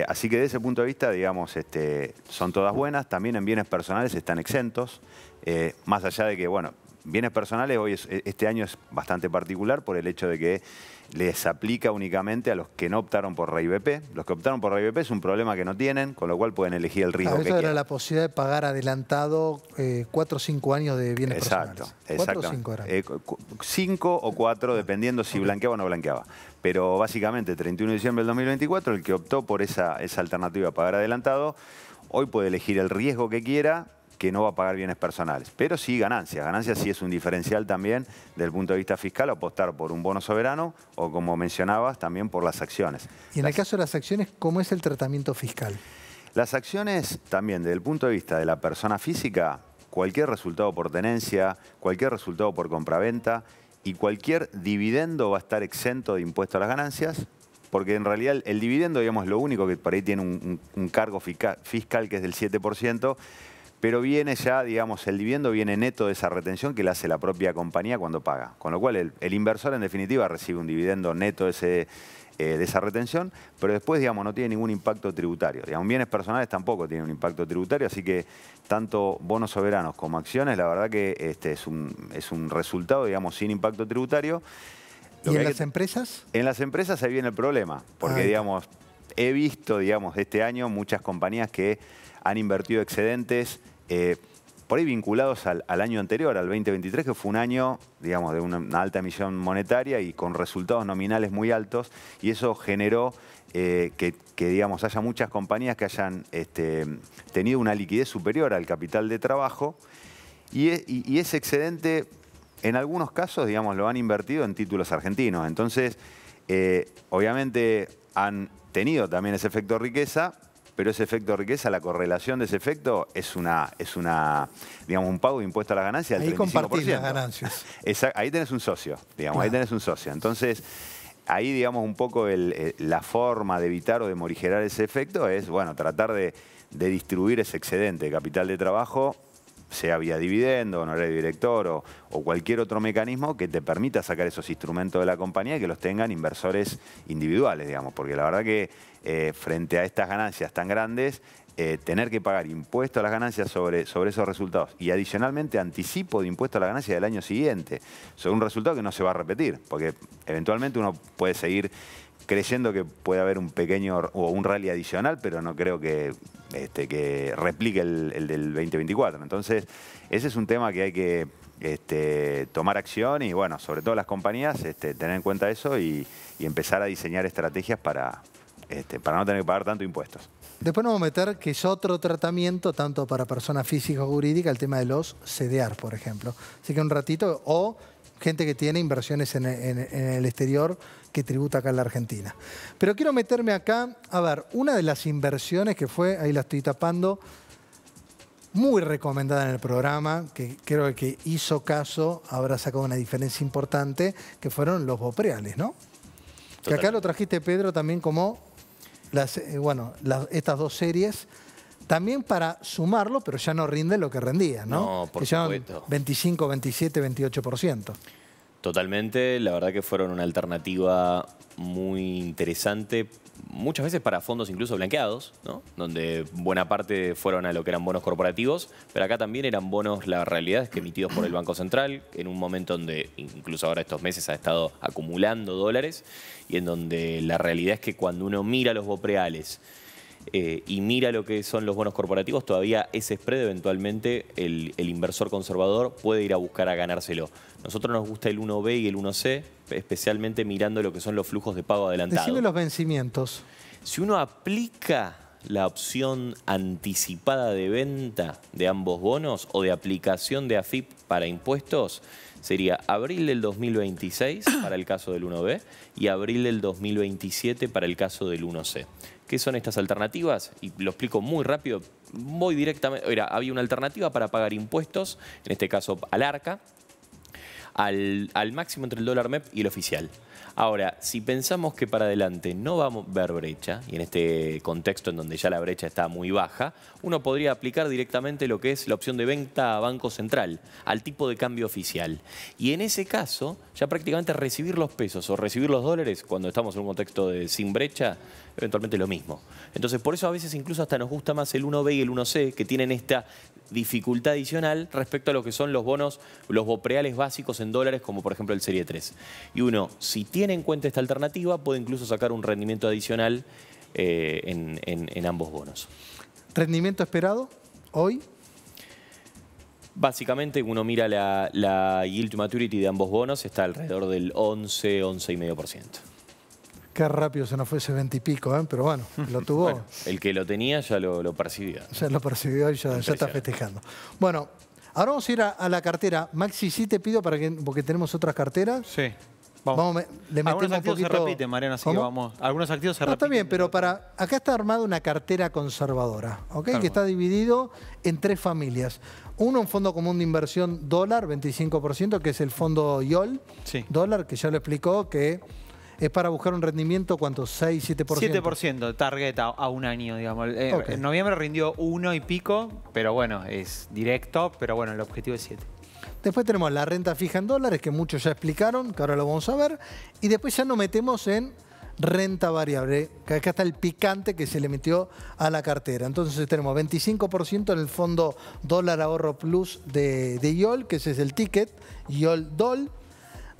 Así que desde ese punto de vista, digamos, son todas buenas. También en bienes personales están exentos, más allá de que, bueno, bienes personales este año es bastante particular por el hecho de que les aplica únicamente a los que no optaron por REIBP. Los que optaron por REIBP es un problema que no tienen, con lo cual pueden elegir el riesgo que quieran. Era la posibilidad de pagar adelantado 4 o 5 años de bienes personales. Exacto. 4 o 5 eran. 5 o 4, dependiendo si blanqueaba o no blanqueaba. Pero básicamente, 31 de diciembre del 2024, el que optó por esa alternativa de pagar adelantado, hoy puede elegir el riesgo que quiera, que no va a pagar bienes personales, pero sí ganancias. Ganancias sí es un diferencial también desde el punto de vista fiscal, apostar por un bono soberano o, como mencionabas, también por las acciones. Y en el caso de las acciones, ¿cómo es el tratamiento fiscal? Las acciones también, desde el punto de vista de la persona física, cualquier resultado por tenencia, cualquier resultado por compraventa y cualquier dividendo va a estar exento de impuesto a las ganancias, porque en realidad el dividendo, digamos, es lo único que por ahí tiene un cargo fiscal que es del 7%, pero viene ya, digamos, el dividendo viene neto de esa retención que le hace la propia compañía cuando paga. Con lo cual el inversor en definitiva recibe un dividendo neto de esa retención, pero después, digamos, no tiene ningún impacto tributario. Digamos, bienes personales tampoco tienen un impacto tributario, así que tanto bonos soberanos como acciones, la verdad que es un resultado, digamos, sin impacto tributario. ¿Y en las empresas? En las empresas ahí viene el problema, porque, digamos, he visto, digamos, este año muchas compañías que han invertido excedentes por ahí vinculados al año anterior, al 2023, que fue un año, digamos, de una alta emisión monetaria y con resultados nominales muy altos, y eso generó que digamos, haya muchas compañías que hayan tenido una liquidez superior al capital de trabajo, y ese excedente, en algunos casos, digamos, lo han invertido en títulos argentinos. Entonces, obviamente han tenido también ese efecto riqueza, pero ese efecto de riqueza, la correlación de ese efecto es digamos, un pago de impuesto a las ganancias del 35%. Ahí compartir las ganancias. Ahí tenés un socio, digamos, ahí tenés un socio. Entonces, ahí, digamos, un poco la forma de evitar o de morigerar ese efecto es, bueno, tratar de distribuir ese excedente de capital de trabajo, sea vía dividendo, honorario de director o cualquier otro mecanismo que te permita sacar esos instrumentos de la compañía y que los tengan inversores individuales, digamos, porque la verdad que frente a estas ganancias tan grandes, tener que pagar impuesto a las ganancias sobre esos resultados y adicionalmente anticipo de impuesto a la ganancia del año siguiente, sobre un resultado que no se va a repetir, porque eventualmente uno puede seguir creyendo que puede haber un pequeño o un rally adicional, pero no creo que replique el del 2024. Entonces, ese es un tema que hay que tomar acción y, bueno, sobre todo las compañías, tener en cuenta eso y empezar a diseñar estrategias para no tener que pagar tanto impuestos. Después nos vamos a meter que es otro tratamiento, tanto para personas físicas o jurídicas, el tema de los CDR, por ejemplo. Así que un ratito, o gente que tiene inversiones en el exterior que tributa acá en la Argentina. Pero quiero meterme acá, a ver, una de las inversiones que fue, ahí la estoy tapando, muy recomendada en el programa, que creo que hizo caso, habrá sacado una diferencia importante, que fueron los Bopreales, ¿no? Que acá lo trajiste, Pedro, también como estas dos series, también para sumarlo, pero ya no rinde lo que rendía, ¿no? No, por que supuesto. 25, 27, 28%. Totalmente, la verdad que fueron una alternativa muy interesante, muchas veces para fondos incluso blanqueados, ¿no? Donde buena parte fueron a lo que eran bonos corporativos, pero acá también eran bonos, la realidad es que emitidos por el Banco Central, en un momento donde incluso ahora estos meses ha estado acumulando dólares y en donde la realidad es que cuando uno mira los Bopreales y mira lo que son los bonos corporativos, todavía ese spread eventualmente el inversor conservador puede ir a buscar a ganárselo. Nosotros nos gusta el 1B y el 1C, especialmente mirando lo que son los flujos de pago adelantados. Decime los vencimientos. Si uno aplica la opción anticipada de venta de ambos bonos o de aplicación de AFIP para impuestos, sería abril del 2026 para el caso del 1B y abril del 2027 para el caso del 1C. ¿Qué son estas alternativas? Y lo explico muy rápido, voy directamente. Había una alternativa para pagar impuestos, en este caso al ARCA, al máximo entre el dólar MEP y el oficial. Ahora, si pensamos que para adelante no vamos a ver brecha, y en este contexto en donde ya la brecha está muy baja, uno podría aplicar directamente lo que es la opción de venta a Banco Central, al tipo de cambio oficial. Y en ese caso, ya prácticamente recibir los pesos o recibir los dólares, cuando estamos en un contexto de sin brecha, eventualmente lo mismo. Entonces, por eso a veces incluso hasta nos gusta más el 1B y el 1C, que tienen esta dificultad adicional respecto a lo que son los bonos, los bopreales básicos en dólares, como por ejemplo el Serie 3. Y uno, si tiene en cuenta esta alternativa, puede incluso sacar un rendimiento adicional en ambos bonos. ¿Rendimiento esperado hoy? Básicamente, uno mira la yield to maturity de ambos bonos, está alrededor del 11, 11,5%. Qué rápido se nos fue ese 20 y pico, ¿eh? Pero bueno, lo tuvo. Bueno, el que lo tenía ya lo percibía. Ya lo percibió y ya está festejando. Bueno, ahora vamos a ir a la cartera. Maxi, sí te pido, porque tenemos otras carteras. Sí. Le metemos algunos activos un poquito... se repiten, Mariano, así que vamos. Algunos activos se repiten. Está bien, pero acá está armada una cartera conservadora, ¿ok? Claro. Que está dividido en 3 familias. Uno, un fondo común de inversión dólar, 25%, que es el fondo YOL, Sí. dólar, que ya lo explicó, que es para buscar un rendimiento, ¿cuánto? 6, 7%. 7% target a un año, digamos. Ok. En noviembre rindió 1 y pico, pero bueno, es directo, pero bueno, el objetivo es 7. Después tenemos la renta fija en dólares, que muchos ya explicaron, que ahora lo vamos a ver. Y después ya nos metemos en renta variable, que acá está el picante que se le metió a la cartera. Entonces tenemos 25% en el fondo dólar ahorro plus de YOL, que ese es el ticket, YOL DOL.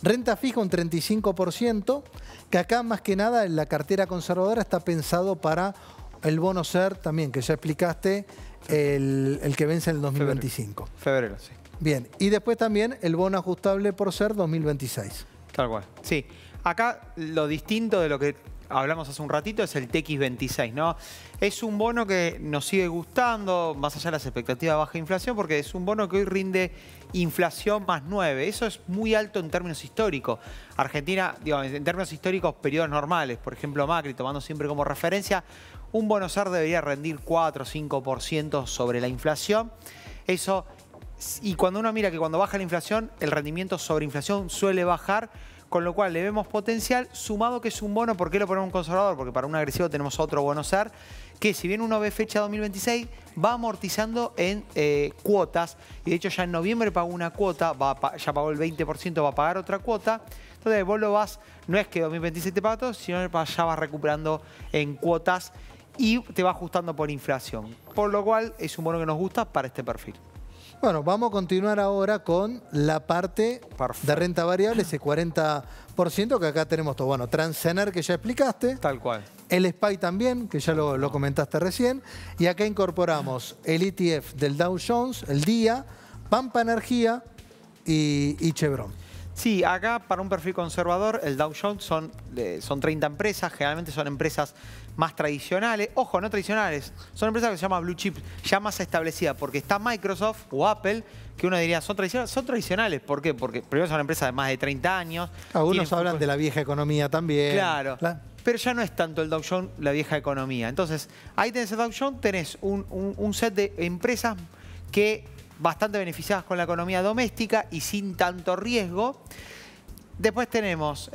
Renta fija un 35%, que acá más que nada en la cartera conservadora está pensado para el bono SER también, que ya explicaste, el que vence en el 2025. Febrero, sí. Bien, y después también el bono ajustable por SER 2026. Tal cual. Sí. Acá lo distinto de lo que hablamos hace un ratito es el TX26, ¿no? Es un bono que nos sigue gustando, más allá de las expectativas de baja inflación, porque es un bono que hoy rinde inflación más 9. Eso es muy alto en términos históricos. Argentina, digamos, en términos históricos, periodos normales, por ejemplo Macri, tomando siempre como referencia, un bono SER debería rendir 4 o 5% sobre la inflación. Eso, y cuando uno mira que cuando baja la inflación, el rendimiento sobre inflación suele bajar, con lo cual le vemos potencial, sumado que es un bono. ¿Por qué lo ponemos un conservador? Porque para un agresivo tenemos otro bono SER, que si bien uno ve fecha 2026, va amortizando en cuotas. Y de hecho ya en noviembre pagó una cuota, ya pagó el 20%, va a pagar otra cuota. Entonces vos lo vas, no es que 2026 te paga todo, sino que ya vas recuperando en cuotas y te va ajustando por inflación. Por lo cual es un bono que nos gusta para este perfil. Bueno, vamos a continuar ahora con la parte de renta variable, ese 40%, que acá tenemos todo. Bueno, Transener, que ya explicaste. Tal cual. El SPY también, que ya lo comentaste recién. Y acá incorporamos el ETF del Dow Jones, el DIA, Pampa Energía y Chevron. Sí, acá para un perfil conservador, el Dow Jones son 30 empresas, generalmente son empresas más tradicionales. Ojo, no tradicionales, son empresas que se llaman Blue Chip, ya más establecidas, porque está Microsoft o Apple, que uno diría, ¿son tradicionales? Son tradicionales, ¿por qué? Porque primero son empresas de más de 30 años. Algunos hablan de la vieja economía también. Claro, pero ya no es tanto el Dow Jones la vieja economía. Entonces, ahí tenés el Dow Jones, tenés un set de empresas que bastante beneficiadas con la economía doméstica y sin tanto riesgo. Después tenemos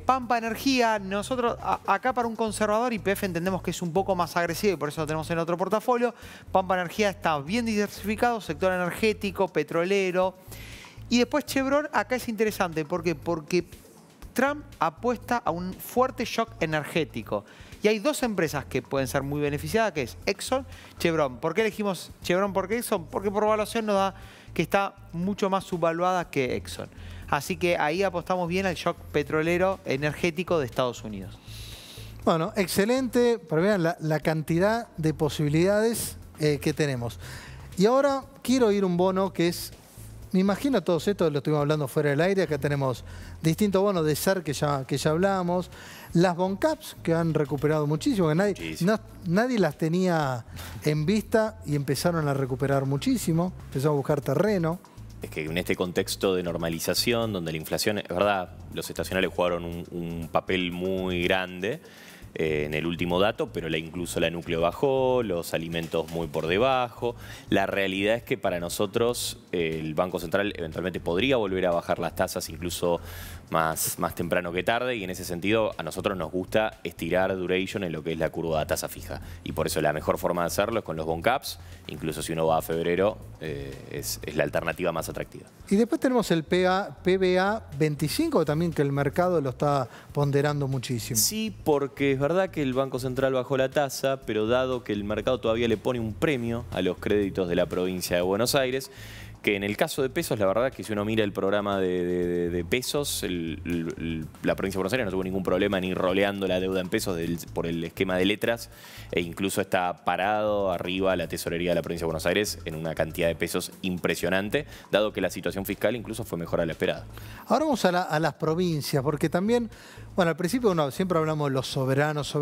Pampa Energía. Nosotros acá para un conservador, YPF entendemos que es un poco más agresivo y por eso lo tenemos en otro portafolio. Pampa Energía está bien diversificado, sector energético, petrolero. Y después Chevron, acá es interesante. ¿Por qué? Porque Trump apuesta a un fuerte shock energético. Y hay 2 empresas que pueden ser muy beneficiadas, que es Exxon, Chevron. ¿Por qué elegimos Chevron? ¿Por qué Exxon? Porque por evaluación nos da que está mucho más subvaluada que Exxon. Así que ahí apostamos bien al shock petrolero energético de Estados Unidos. Bueno, excelente, pero vean la cantidad de posibilidades que tenemos. Y ahora quiero ir a un bono que es, me imagino todos estos, lo estuvimos hablando fuera del aire, acá tenemos distintos bonos de SER que ya hablábamos, las Boncaps que han recuperado muchísimo, que nadie las tenía en vista y empezaron a recuperar muchísimo, empezaron a buscar terreno. Es que en este contexto de normalización, donde la inflación, es verdad, los estacionales jugaron un papel muy grande en el último dato, pero incluso la núcleo bajó, los alimentos muy por debajo. La realidad es que para nosotros el Banco Central eventualmente podría volver a bajar las tasas incluso más temprano que tarde, y en ese sentido a nosotros nos gusta estirar duration en lo que es la curva de tasa fija. Y por eso la mejor forma de hacerlo es con los bond caps, incluso si uno va a febrero, es la alternativa más atractiva. Y después tenemos el PBA 25, también que el mercado lo está ponderando muchísimo. Sí, porque es verdad que el Banco Central bajó la tasa, pero dado que el mercado todavía le pone un premio a los créditos de la provincia de Buenos Aires, que en el caso de pesos, la verdad que si uno mira el programa de pesos, la provincia de Buenos Aires no tuvo ningún problema ni roleando la deuda en pesos por el esquema de letras, e incluso está parado arriba la tesorería de la provincia de Buenos Aires en una cantidad de pesos impresionante, dado que la situación fiscal incluso fue mejor a la esperada. Ahora vamos a las provincias, porque también, bueno, al principio siempre hablamos de los soberanos,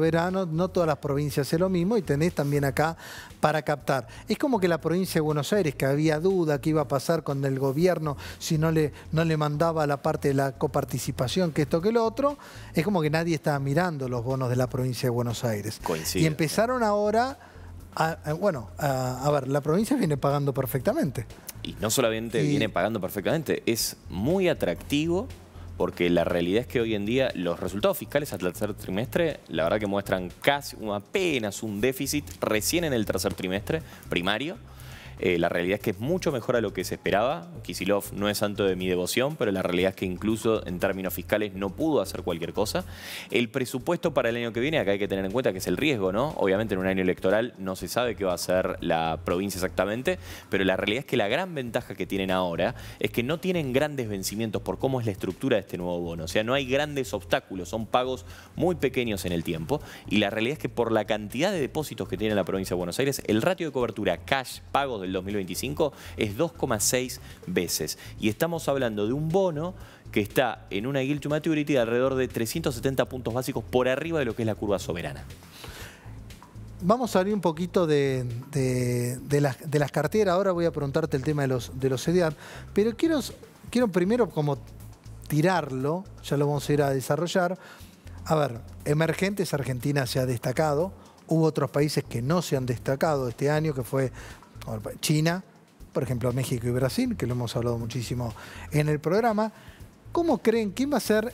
no todas las provincias es lo mismo, y tenés también acá para captar. Es como que la provincia de Buenos Aires, que había duda que iba a pasar con el gobierno si no le mandaba la parte de la coparticipación, que esto que lo otro, es como que nadie estaba mirando los bonos de la provincia de Buenos Aires. Coincido. Y empezaron ahora, a ver, la provincia viene pagando perfectamente. Y no solamente viene pagando perfectamente, es muy atractivo, porque la realidad es que hoy en día los resultados fiscales al tercer trimestre, la verdad que muestran apenas un déficit recién en el tercer trimestre primario. La realidad es que es mucho mejor a lo que se esperaba. Kicillof no es santo de mi devoción, pero la realidad es que incluso en términos fiscales no pudo hacer cualquier cosa. El presupuesto para el año que viene, acá hay que tener en cuenta que es el riesgo, ¿no? Obviamente en un año electoral no se sabe qué va a hacer la provincia exactamente, pero la realidad es que la gran ventaja que tienen ahora es que no tienen grandes vencimientos por cómo es la estructura de este nuevo bono. O sea, no hay grandes obstáculos, son pagos muy pequeños en el tiempo, y la realidad es que por la cantidad de depósitos que tiene la provincia de Buenos Aires, el ratio de cobertura cash pagos del 2025 es 2,6 veces. Y estamos hablando de un bono que está en una yield to maturity de alrededor de 370 puntos básicos por arriba de lo que es la curva soberana. Vamos a abrir un poquito de las carteras. Ahora voy a preguntarte el tema de los CDR, pero quiero primero como tirarlo, ya lo vamos a ir a desarrollar. A ver, emergentes, Argentina se ha destacado. Hubo otros países que no se han destacado este año, que fue China, por ejemplo, México y Brasil, que lo hemos hablado muchísimo en el programa. ¿Cómo creen quién va a ser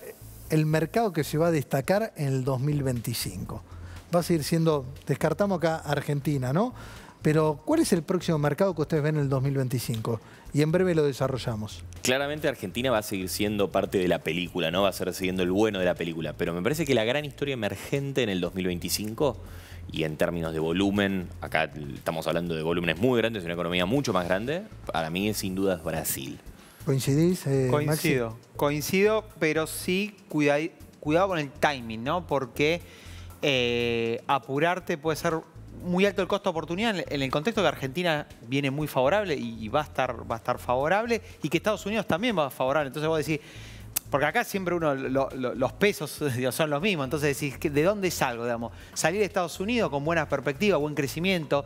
el mercado que se va a destacar en el 2025? Va a seguir siendo, descartamos acá Argentina, ¿no? Pero ¿cuál es el próximo mercado que ustedes ven en el 2025? Y en breve lo desarrollamos. Claramente Argentina va a seguir siendo parte de la película, ¿no? Va a seguir siendo el bueno de la película. Pero me parece que la gran historia emergente en el 2025, y en términos de volumen, acá estamos hablando de volúmenes muy grandes, una economía mucho más grande, para mí sin duda es Brasil. ¿Coincidís, Coincido, pero sí cuidado con el timing, ¿no? Porque apurarte puede ser muy alto el costo de oportunidad en el contexto que Argentina viene muy favorable y va a estar favorable, y que Estados Unidos también va favorable. Entonces vos decís, porque acá siempre los pesos son los mismos, entonces decís, ¿de dónde salgo? Digamos? Salir de Estados Unidos con buenas perspectivas, buen crecimiento,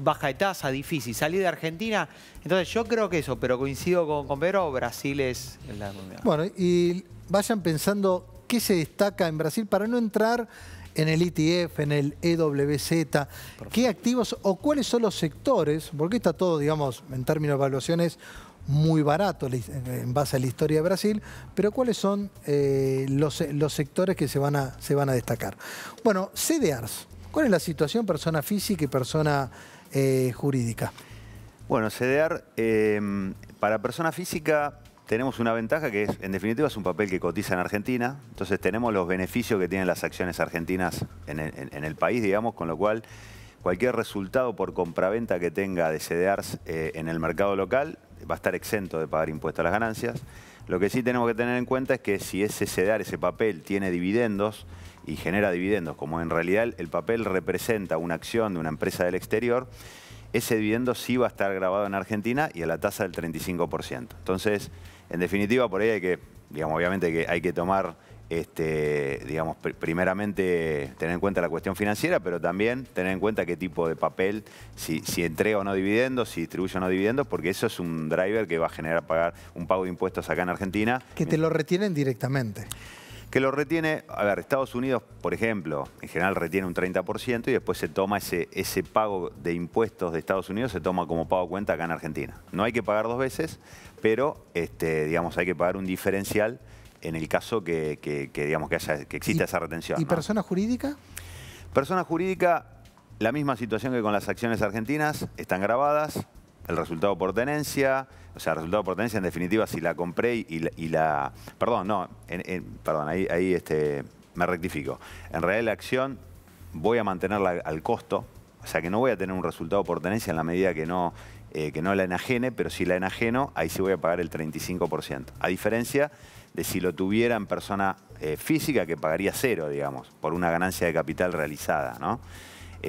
baja de tasa, difícil. Salir de Argentina, entonces yo creo que eso, pero coincido con Pedro, Brasil es la comunidad. Bueno, y vayan pensando qué se destaca en Brasil para no entrar en el ETF, en el EWZ, qué activos o cuáles son los sectores, porque está todo, digamos, en términos de evaluaciones, muy barato en base a la historia de Brasil, pero cuáles son los sectores que se van a destacar. Bueno, CDRs, ¿cuál es la situación persona física y persona jurídica? Bueno, CDR, para persona física tenemos una ventaja que es, en definitiva, es un papel que cotiza en Argentina, entonces tenemos los beneficios que tienen las acciones argentinas en el país, digamos, con lo cual cualquier resultado por compraventa que tenga de CDRs en el mercado local va a estar exento de pagar impuestos a las ganancias. Lo que sí tenemos que tener en cuenta es que si ese CEDAR, ese papel, tiene dividendos y genera dividendos, como en realidad el papel representa una acción de una empresa del exterior, ese dividendo sí va a estar grabado en Argentina y a la tasa del 35%. Entonces, en definitiva, por ahí hay que, digamos, obviamente que hay que tomar, digamos, primeramente tener en cuenta la cuestión financiera, pero también tener en cuenta qué tipo de papel, si entrega o no dividendos, si distribuye o no dividendos, porque eso es un driver que va a generar pagar un pago de impuestos acá en Argentina. Que te lo retienen directamente. Que lo retiene, a ver, Estados Unidos, por ejemplo, en general retiene un 30% y después se toma ese pago de impuestos de Estados Unidos, se toma como pago cuenta acá en Argentina. No hay que pagar dos veces, pero digamos, hay que pagar un diferencial en el caso digamos, que exista esa retención. ¿Y ¿no? persona jurídica? Persona jurídica, la misma situación que con las acciones argentinas, están grabadas, el resultado por tenencia. O sea, resultado por tenencia, en definitiva, si la compré perdón, no, perdón, ahí me rectifico. En realidad la acción voy a mantenerla al costo, o sea que no voy a tener un resultado por tenencia en la medida que no la enajene, pero si la enajeno, ahí sí voy a pagar el 35%. A diferencia de si lo tuviera en persona física, que pagaría cero, digamos, por una ganancia de capital realizada, ¿no?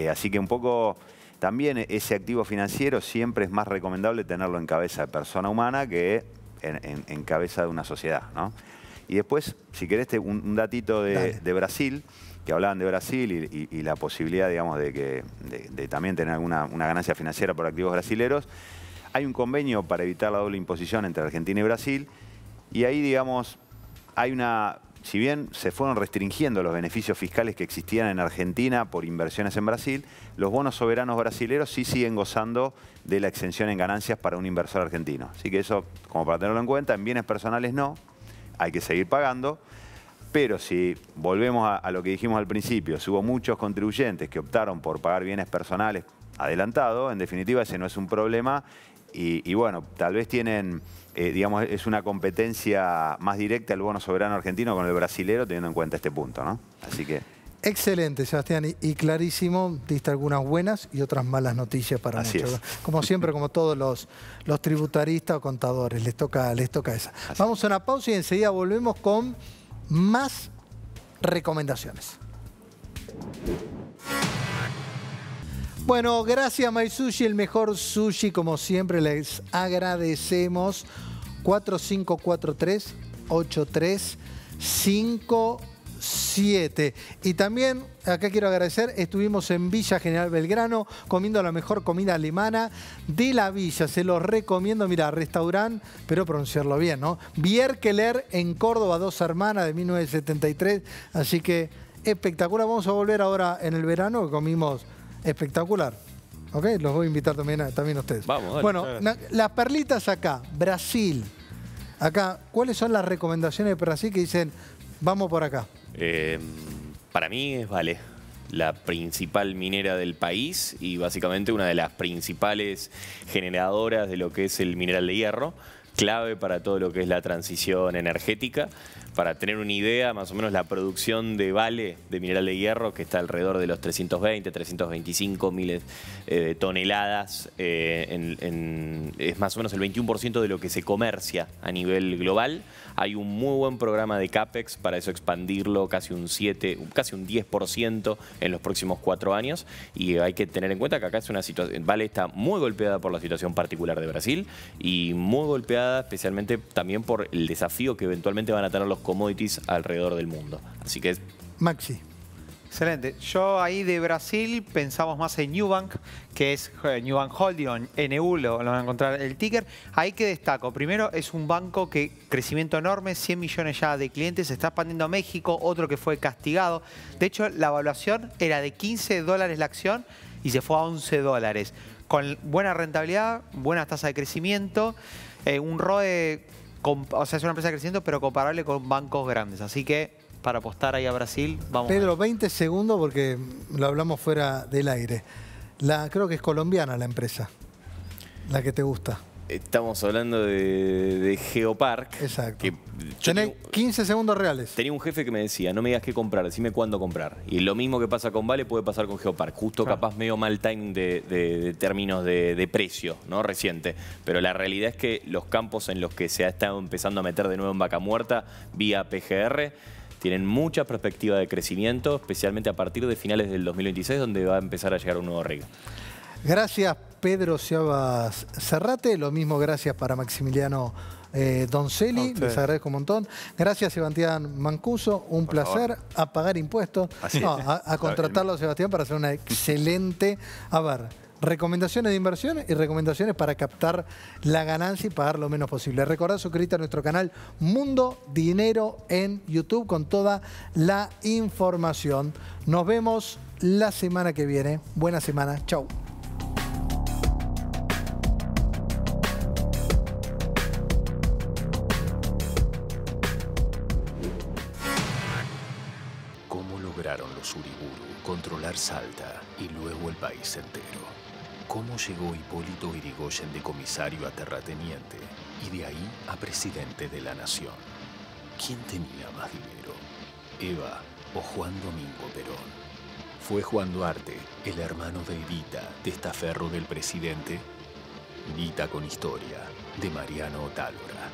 Así que un poco... También ese activo financiero siempre es más recomendable tenerlo en cabeza de persona humana que en cabeza de una sociedad, ¿no? Y después, si querés, un datito de Brasil, que hablaban de Brasil y la posibilidad, digamos, de también tener una ganancia financiera por activos brasileros. Hay un convenio para evitar la doble imposición entre Argentina y Brasil, y ahí, digamos, hay una... Si bien se fueron restringiendo los beneficios fiscales que existían en Argentina por inversiones en Brasil, los bonos soberanos brasileros sí siguen gozando de la exención en ganancias para un inversor argentino. Así que eso, como para tenerlo en cuenta, en bienes personales no, hay que seguir pagando, pero si volvemos a lo que dijimos al principio, si hubo muchos contribuyentes que optaron por pagar bienes personales adelantado, en definitiva ese no es un problema y bueno, tal vez tienen... digamos, es una competencia más directa el bono soberano argentino con el brasilero, teniendo en cuenta este punto, ¿no? Así que... Excelente, Sebastián, y clarísimo, diste algunas buenas y otras malas noticias para muchos. Como siempre, como todos los tributaristas o contadores, les toca esa. Vamos a una pausa y enseguida volvemos con más recomendaciones. Bueno, gracias My Sushi, el mejor sushi, como siempre les agradecemos. 4543-8357. Y también, acá quiero agradecer, estuvimos en Villa General Belgrano comiendo la mejor comida alemana de la villa. Se los recomiendo, mira, restaurante, pero pronunciarlo bien, ¿no? Bierkeler en Córdoba, Dos Hermanas de 1973. Así que espectacular. Vamos a volver ahora en el verano, que comimos... espectacular. ¿Ok? Los voy a invitar también a ustedes. Vamos, dale. Bueno, las perlitas acá, Brasil. Acá, ¿cuáles son las recomendaciones de Brasil que dicen, vamos por acá? Para mí es Vale, la principal minera del país y básicamente una de las principales generadoras de lo que es el mineral de hierro, clave para todo lo que es la transición energética. Para tener una idea, más o menos la producción de Vale de mineral de hierro, que está alrededor de los 320, 325 miles de toneladas, es más o menos el 21% de lo que se comercia a nivel global. Hay un muy buen programa de CAPEX para eso expandirlo casi un 10% en los próximos 4 años. Y hay que tener en cuenta que acá es una situación, Vale está muy golpeada por la situación particular de Brasil y muy golpeada especialmente también por el desafío que eventualmente van a tener los commodities alrededor del mundo. Así que... Maxi. Excelente. Yo ahí de Brasil pensamos más en Nubank, que es Nubank Holding, o NU, lo van a encontrar el ticker. Ahí que destaco, primero es un banco que crecimiento enorme, 100 millones ya de clientes, se está expandiendo a México, otro que fue castigado. De hecho, la evaluación era de $15 la acción y se fue a $11. Con buena rentabilidad, buena tasa de crecimiento, un ROE, o sea, es una empresa de crecimiento, pero comparable con bancos grandes. Así que para apostar ahí a Brasil, vamos. Pedro, 20 segundos porque lo hablamos fuera del aire. Creo que es colombiana la empresa, la que te gusta. Estamos hablando de Geopark. Exacto. Que Tenés 15 segundos reales. tenía un jefe que me decía, no me digas qué comprar, decime cuándo comprar. Y lo mismo que pasa con Vale puede pasar con Geopark. Justo capaz medio mal time de términos de precio, ¿no? Reciente. Pero la realidad es que los campos en los que se ha estado empezando a meter de nuevo en vaca muerta vía PGR tienen mucha perspectiva de crecimiento, especialmente a partir de finales del 2026, donde va a empezar a llegar un nuevo rig. Gracias, Pedro Ciabas Serrate. Lo mismo gracias para Maximiliano Doncelli. Les agradezco un montón. Gracias, Sebastián Mancuso. Un placer. A pagar impuestos. No, a contratarlo, Sebastián, para hacer una excelente... A ver, recomendaciones de inversiones y recomendaciones para captar la ganancia y pagar lo menos posible. Recordad suscribirte a nuestro canal Mundo Dinero en YouTube con toda la información. Nos vemos la semana que viene. Buena semana. Chau. ¿Cómo lograron los Uriburu controlar Salta y luego el país entero? ¿Cómo llegó Hipólito Yrigoyen de comisario a terrateniente y de ahí a presidente de la nación? ¿Quién tenía más dinero? ¿Eva o Juan Domingo Perón? ¿Fue Juan Duarte, el hermano de Evita, testaferro del presidente? Vita con historia, de Mariano Otálora.